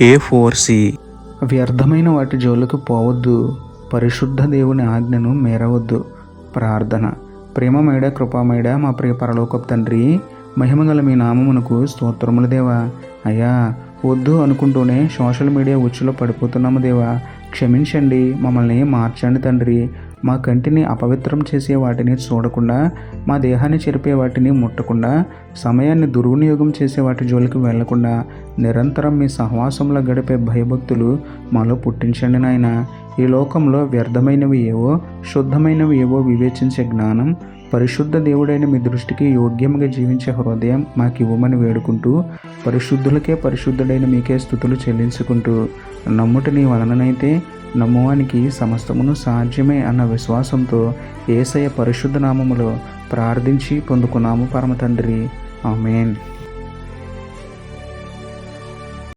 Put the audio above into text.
A4C. వ్యర్థమైన వాటి జోలికి పోవద్దు, పరిశుద్ధ దేవుని ఆజ్ఞను మేరవద్దు. ప్రార్థన. ప్రేమమేడ కృపామేడ మా ప్రియ పరలోకపు తండ్రి, మహిమగల మీ నామమునకు స్తోత్రములు దేవా. అయ్యా, వద్దు అనుకుంటూనే సోషల్ మీడియా ఉచ్చులో పడిపోతున్నాము దేవా. క్షమించండి, మమ్మల్ని మార్చండి తండ్రి. మా కంటిని అపవిత్రం చేసే వాటిని చూడకుండా, మా దేహాన్ని చెరిపే వాటిని ముట్టకుండా, సమయాన్ని దుర్వినియోగం చేసే వాటి జోలికి వెళ్లకుండా నిరంతరం మీ సహవాసంలో గడిపే భయభక్తులు మాలో పుట్టించండి నాయన. ఈ లోకంలో వ్యర్థమైనవి ఏవో, శుద్ధమైనవి ఏవో వివేచించే జ్ఞానం, పరిశుద్ధ దేవుడైన మీ దృష్టికి యోగ్యంగా జీవించే హృదయం మాకు ఇవ్వమని వేడుకుంటూ, పరిశుద్ధులకే పరిశుద్ధుడైన మీకే స్తుతులు చెల్లించుకుంటూ, నమ్ముట నీ వలననైతే నమ్మువానికి సమస్తమును సాధ్యమే అన్న విశ్వాసంతో యేసయ్య పరిశుద్ధ నామములో ప్రార్థించి పొందుకున్నాము పరమ తండ్రి. ఆమేన్.